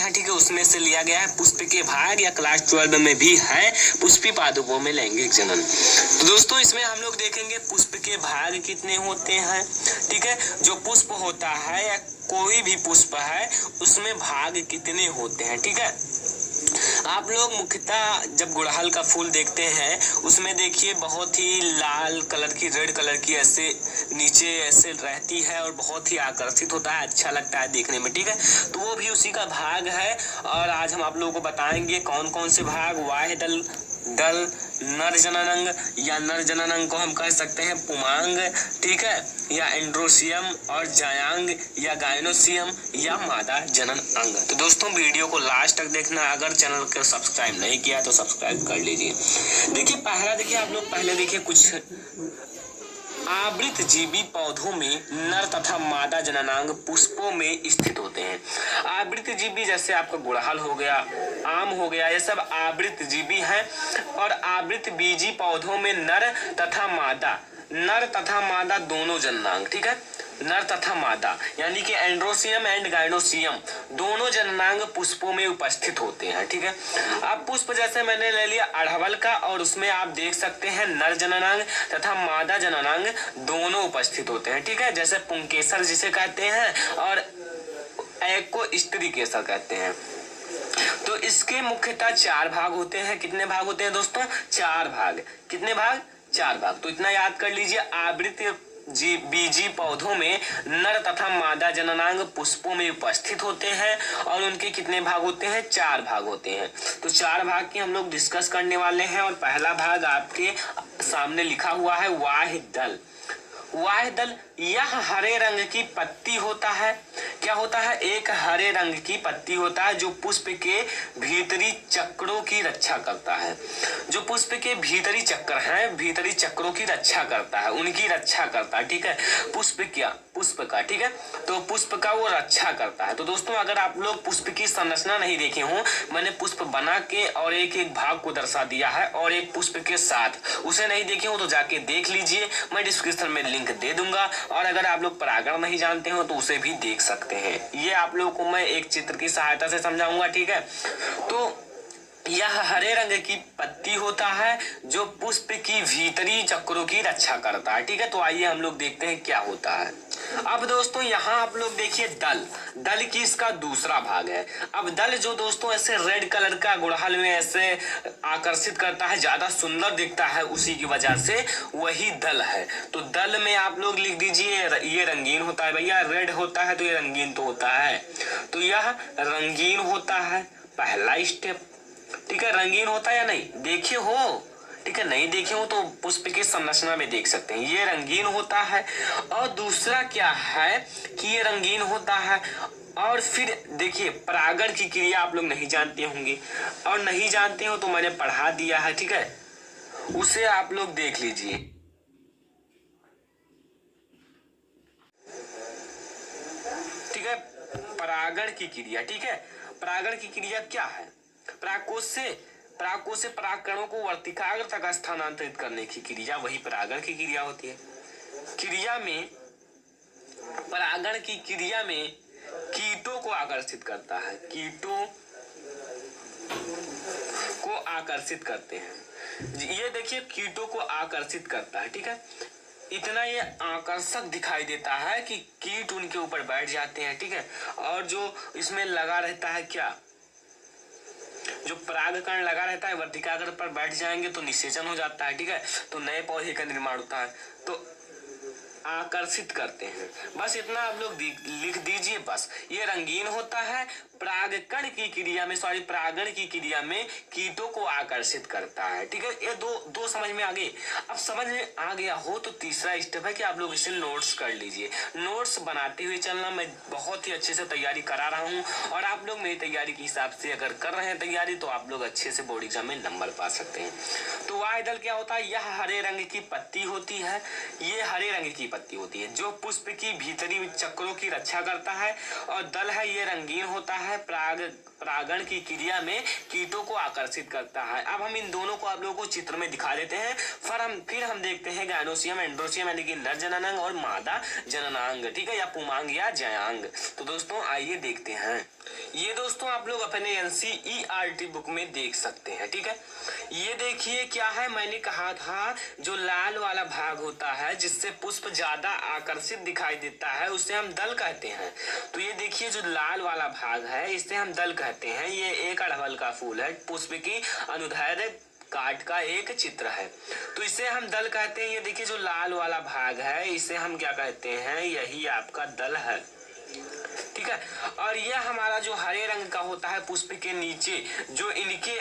था, ठीक है, उसमें से लिया गया है। पुष्प के भाग या क्लास 12 में भी है, पुष्पी पादुकों में लैंगिक जनन। तो दोस्तों इसमें हम लोग देखेंगे पुष्प के भाग कितने होते हैं, ठीक है। जो पुष्प होता है या कोई भी पुष्प है उसमें भाग कितने होते हैं, ठीक है। आप लोग मुख्यतः जब गुड़हल का फूल देखते हैं उसमें देखिए बहुत ही लाल कलर की, रेड कलर की ऐसे नीचे ऐसे रहती है और बहुत ही आकर्षित होता है, अच्छा लगता है देखने में, ठीक है। तो वो भी उसी का भाग है और आज हम आप लोगों को बताएंगे कौन कौन से भाग, वाह्य दल, नर जननांग या नर जननांग को हम कह सकते हैं पुमांग, ठीक है, या एंड्रोसियम और जायांग या गायनोसियम या मादा जनन अंग। तो दोस्तों वीडियो को लास्ट तक देखना, अगर चैनल को सब्सक्राइब नहीं किया तो सब्सक्राइब कर लीजिए। देखिए पहला देखिए आप लोग पहले देखिए कुछ आवृत जीवी पौधों में नर तथा मादा जननांग पुष्पों में स्थित होते हैं। आवृत जीवी जैसे आपका गुड़हल हो गया, आम हो गया, ये सब आवृत जीवी हैं। और आवृत बीजी पौधों में नर तथा मादा दोनों जननांग, ठीक है, नर तथा मादा यानी कि एंड्रोसियम एंड गायनोसियम दोनों जननांग पुष्पों में उपस्थित होते हैं, ठीक है। अब पुष्प जैसे मैंने ले लिया अड़हल का और उसमें आप देख सकते हैं नर जननांग तथा मादा जननांग दोनों उपस्थित होते हैं, ठीक है। जैसे पुंकेसर जिसे कहते हैं और एक को स्त्री केसर कहते हैं। तो इसके मुख्यतः 4 भाग होते हैं। कितने भाग होते हैं दोस्तों? 4 भाग। कितने भाग? 4 भाग। तो इतना याद कर लीजिए, आवृत बीजी पौधों में नर तथा मादा जननांग पुष्पों में उपस्थित होते हैं और उनके कितने भाग होते हैं? 4 भाग होते हैं। तो 4 भाग की हम लोग डिस्कस करने वाले हैं और पहला भाग आपके सामने लिखा हुआ है वाह्य दल। वाह्य दल यह हरे रंग की पत्ती होता है। क्या होता है? एक हरे रंग की पत्ती होता है जो पुष्प के भीतरी चक्रों की रक्षा करता है। जो पुष्प के भीतरी चक्र हैं, भीतरी चक्रों की रक्षा करता है, उनकी रक्षा करता है, ठीक है। पुष्प का, ठीक है, तो पुष्प का वो रक्षा करता है। तो दोस्तों अगर आप लोग पुष्प की संरचना नहीं देखे हो, मैंने पुष्प बना के और एक एक भाग को दर्शा दिया है और एक पुष्प के साथ, उसे नहीं देखे हो तो जाके देख लीजिए, मैं डिस्क्रिप्शन में लिंक दे दूंगा। और अगर आप लोग परागण नहीं जानते हो तो उसे भी देख सकते हैं। ये आप लोगों को मैं एक चित्र की सहायता से समझाऊंगा, ठीक है। तो यह हरे रंग की पत्ती होता है जो पुष्प की भीतरी चक्रों की रक्षा करता है, ठीक है। तो आइए हम लोग देखते हैं क्या होता है। अब दोस्तों यहाँ आप लोग देखिए दल की इसका दूसरा भाग है। अब दल जो दोस्तों ऐसे रेड कलर का गुड़हल में ऐसे आकर्षित करता है, ज्यादा सुंदर दिखता है, उसी की वजह से वही दल है। तो दल में आप लोग लिख दीजिए ये रंगीन होता है। भैया रेड होता है तो ये रंगीन तो होता है, तो यह रंगीन होता है, पहला स्टेप, ठीक है। रंगीन होता है या नहीं देखे हो, ठीक है, नहीं देखे हो तो पुष्प की संरचना में देख सकते हैं, ये रंगीन होता है। और दूसरा क्या है कि ये रंगीन होता है। और फिर देखिए परागण की क्रिया आप लोग नहीं जानते होंगे, और नहीं जानते हो तो मैंने पढ़ा दिया है, ठीक है, उसे आप लोग देख लीजिए। ठीक है, परागण की क्रिया, ठीक है। परागण की क्रिया क्या है? परागकोश से परागकणों को वर्तिकाग्र तक स्थानांतरित करने की क्रिया, वही परागण की क्रिया होती है। परागण की क्रिया में कीटों को आकर्षित करता है, कीटों को आकर्षित करते हैं। ये देखिए कीटों को आकर्षित करता है, ठीक है। इतना ये आकर्षक दिखाई देता है कि कीट उनके ऊपर बैठ जाते हैं, ठीक है। और जो इसमें लगा रहता है क्या, जो परागकण लगा रहता है वर्तिकाग्र पर बैठ जाएंगे तो निषेचन हो जाता है, ठीक है। तो नए पौधे का निर्माण होता है, तो आकर्षित करते हैं। बस इतना आप लोग लिख दीजिए। बस ये रंगीन होता है, परागण की क्रिया में कीटों को आकर्षित करता है, ठीक है। ये दो समझ में आ गए। अब समझ में आ गया हो तो तीसरा स्टेप है कि आप लोग इसे नोट्स कर लीजिए। नोट्स बनाते हुए चलना, मैं बहुत ही अच्छे से तैयारी करा रहा हूँ और आप लोग मेरी तैयारी के हिसाब से अगर कर रहे हैं तैयारी तो आप लोग अच्छे से बोर्ड एग्जाम में नंबर पा सकते हैं। तो वाह्य दल क्या होता है? यह हरे रंग की पत्ती होती है, ये हरे रंग की पत्ती होती है जो पुष्प की भीतरी चक्रों की रक्षा करता है। और दल है, ये रंगीन होता है, परागण की क्रिया में कीटों को आकर्षित करता है। अब हम इन दोनों को आप लोगों को चित्र में दिखा देते हैं, फिर हम देखते हैं गायनोसियम, एंड्रोसियम यानी कि नर जननांग और मादा जननांग, ठीक है, या पुमांग या जयांग। तो दोस्तों आइए देखते हैं। ये दोस्तों आप लोग अपने एनसीईआरटी बुक में देख सकते हैं, ठीक है। ये देखिए क्या है, मैंने कहा था जो लाल वाला भाग होता है जिससे पुष्प ज्यादा आकर्षित दिखाई देता है उसे हम दल कहते हैं। तो ये देखिए जो लाल वाला भाग है इसे हम दल कहते हैं। ये एक अड़हुल का फूल है, पुष्प की अनुदैर्ध्य काट का एक चित्र है, तो इसे हम दल कहते हैं। ये देखिए जो लाल वाला भाग है इसे हम क्या कहते हैं, यही आपका दल है, ठीक है। और यह हमारा जो हरे रंग का होता है पुष्प के नीचे जो इनके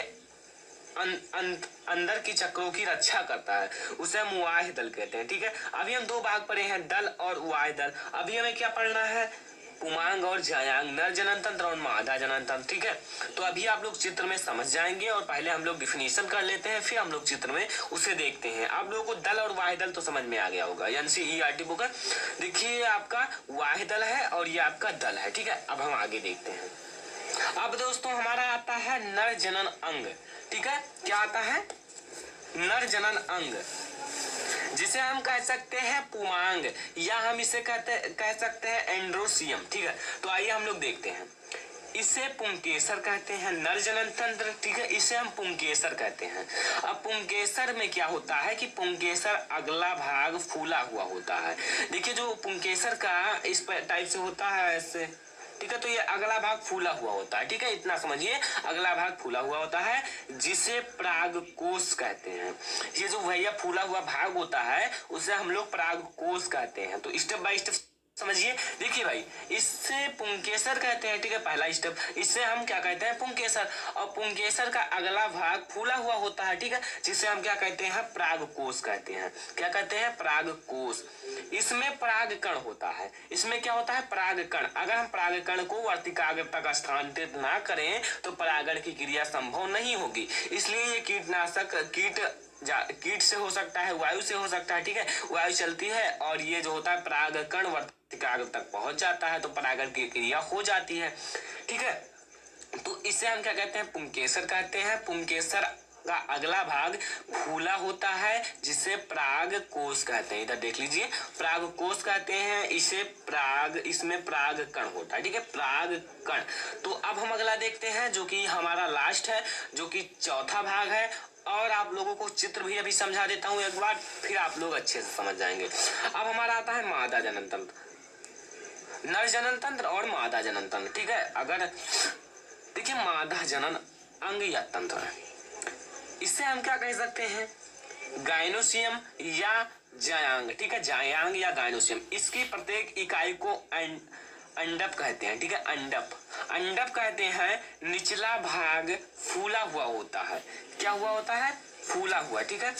अंदर की चक्रों की रक्षा करता है उसे हम वाह्य दल कहते हैं, ठीक है। अभी हम दो भाग पढ़े हैं, दल और वाह्य दल। अभी हमें क्या पढ़ना है, पुमांग और जयांग, नर जनन तंत्र और मादा जनन तंत्र, ठीक है। तो अभी आप लोग चित्र में समझ जाएंगे और पहले हम लोग डिफिनीशन कर लेते हैं, फिर हम लोग चित्र में उसे देखते हैं। आप लोगों को दल और वाह्य दल तो समझ में आ गया होगा, एनसीईआरटी बुक है। देखिए आपका वाह्य दल है और ये आपका दल है, ठीक है। अब हम आगे देखते हैं। अब दोस्तों हमारा आता है नर जनन अंग, ठीक है। क्या आता है, नर जनन अंग, जिसे हम कह सकते हैं पुमांग या हम इसे कह सकते हैं एंड्रोसियम, ठीक है। तो आइए हम लोग देखते हैं। इसे पुंकेसर कहते हैं, नर जनन तंत्र, ठीक है, इसे हम पुंकेसर कहते हैं। अब पुंकेसर में क्या होता है कि पुंकेसर अगला भाग फूला हुआ होता है। देखिए जो पुंकेसर का इस टाइप से होता है ऐसे, ठीक है। तो ये अगला भाग फूला हुआ होता है, ठीक है, इतना समझिए, अगला भाग फूला हुआ होता है जिसे परागकोश कहते हैं। ये जो भैया फूला हुआ भाग होता है उसे हम लोग परागकोश कहते हैं। तो स्टेप बाय स्टेप समझिए। देखिए भाई, इससे पुंकेसर कहते हैं, ठीक है, पहला स्टेप। इससे हम क्या कहते हैं, पुंकेसर। और पुंकेसर का अगला भाग फूला हुआ होता है, ठीक है, जिसे हम क्या कहते हैं, परागकोश कहते हैं। क्या कहते हैं, परागकोश। इसमें परागकण होता है, इसमें क्या होता है, परागकण। अगर हम परागकण को वर्तिकाग्र तक स्थानांतरित ना करें तो परागण की क्रिया संभव नहीं होगी। इसलिए ये कीटनाशक कीट से हो सकता है, वायु से हो सकता है, ठीक है, वायु चलती है और ये जो होता है परागकण वर्तिकाग्र तक पहुंच जाता है तो परागण की क्रिया हो जाती है, ठीक है। तो इसे हम क्या कहते हैं, पुंकेसर कहते हैं। पुंकेसर का अगला भाग फूला होता है जिसे परागकोश कहते हैं। इधर देख लीजिए, परागकोश कहते हैं इसे, इसमें परागकण होता है, ठीक है, परागकण। तो अब हम अगला देखते हैं जो कि हमारा लास्ट है, जो कि चौथा भाग है। और आप लोगों को चित्र भी अभी समझा देता हूं एक बार, फिर आप लोग अच्छे से समझ जाएंगे। अब हमारा आता है मादा जनन तंत्र, नर जनन तंत्र और मादा जनन तंत्र, ठीक है। अगर देखिए मादा जनन अंग या तंत्र है, इससे हम क्या कह सकते हैं, गायनोसियम या जयांग, ठीक है, जयांग या गायनोसियम। इसकी प्रत्येक इकाई को अंडप कहते हैं, ठीक है, अंडप कहते हैं। निचला भाग फूला हुआ होता है, क्या हुआ होता है, फूला हुआ, ठीक है।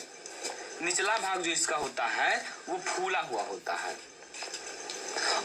निचला भाग जो इसका होता है वो फूला हुआ होता है।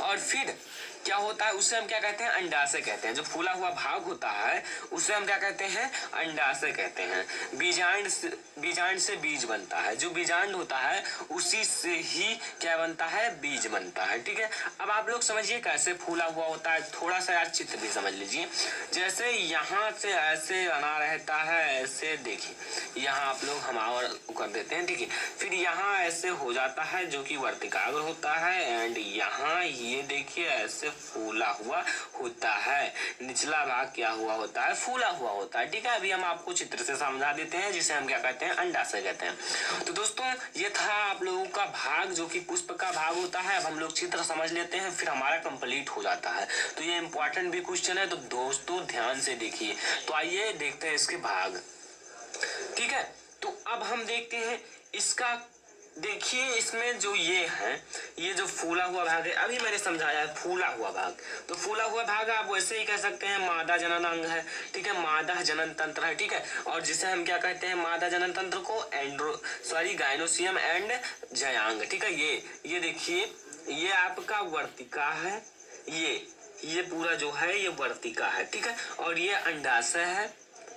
और फिर क्या होता है, उसे हम क्या कहते हैं, अंडाशय कहते हैं। जो फूला हुआ भाग होता है उसे हम क्या कहते हैं, अंडाशय कहते हैं। बीजांड से बीज बनता है, जो बीजांड होता है उसी से ही क्या बनता है, बीज बनता है, ठीक है। अब आप लोग समझिए कैसे फूला हुआ होता है, थोड़ा सा यार चित्र भी समझ लीजिए। जैसे यहाँ से ऐसे बना रहता है, ऐसे देखिए, यहाँ आप लोग हमारा कर देते हैं, ठीक है। फिर यहाँ ऐसे हो जाता है जो कि वर्तिकाग्र होता है, एंड यहाँ ये देखिए ऐसे फूला हुआ होता है। निचला भाग क्या हुआ होता है, फूला हुआ होता है, ठीक है। अभी हम आपको चित्र से समझा देते हैं, जिसे हम क्या कहते हैं, अंडाशय कहते हैं। तो दोस्तों ये था आप लोगों का भाग जो कि पुष्प का भाग होता है। अब हम लोग चित्र समझ लेते हैं, फिर हमारा कंप्लीट हो जाता है। तो ये इंपॉर्टेंट भी क्वेश्चन है, तो दोस्तों ध्यान से देखिए। तो आइए देखते हैं इसके भाग, ठीक है। तो अब हम देखते हैं इसका, देखिए इसमें जो ये है, ये जो फूला हुआ भाग है, अभी मैंने समझाया है फूला हुआ भाग। तो फूला हुआ भाग आप वैसे ही कह सकते हैं मादा जनन अंग है, ठीक है, मादा जनन तंत्र है, ठीक है। और जिसे हम क्या कहते हैं, मादा जनन तंत्र को गायनोसियम एंड जयांग, ठीक है। ये देखिए, ये आपका वर्तिका है, ये पूरा जो है ये वर्तिका है, ठीक है। और ये अंडाशय है,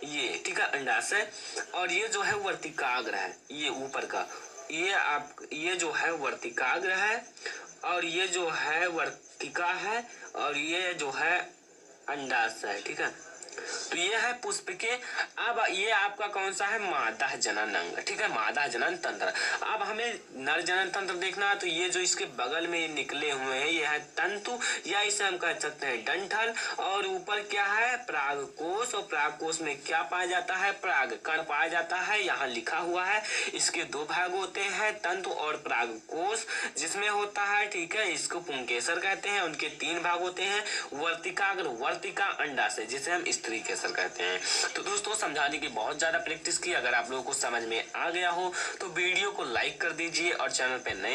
ये, ठीक है, अंडाशय। और ये जो है वर्तिकाग्र है, ये ऊपर का, ये जो है वर्तिकाग्र है, और ये जो है वर्तिका है, और ये जो है अंडाशय है, ठीक है। तो ये है पुष्प के। अब ये आपका कौन सा है, मादा जनन अंग, ठीक है, मादा जनन तंत्र। अब हमें नर जनन तंत्र देखना है, तो ये जो इसके बगल में ये निकले हुए हैं ये है तंतु, या इसे हम कह सकते हैं डंठल, और ऊपर क्या है, परागकोश, और परागकोश में क्या पाया जाता है, परागकण पाया जाता है, यहाँ लिखा हुआ है। इसके दो भाग होते हैं, तंतु और परागकोश, जिसमें होता है, ठीक है, इसको पुंकेसर कहते हैं। उनके तीन भाग होते हैं, वर्तिकाग्र, वर्तिका, अंडाशय, जिसे हम स्त्री केसर कहते हैं। तो दोस्तों समझाने की बहुत ज्यादा प्रैक्टिस की। अगर आप लोगों को समझ में आ गया हो तो वीडियो को लाइक कर दीजिए, और चैनल पे नए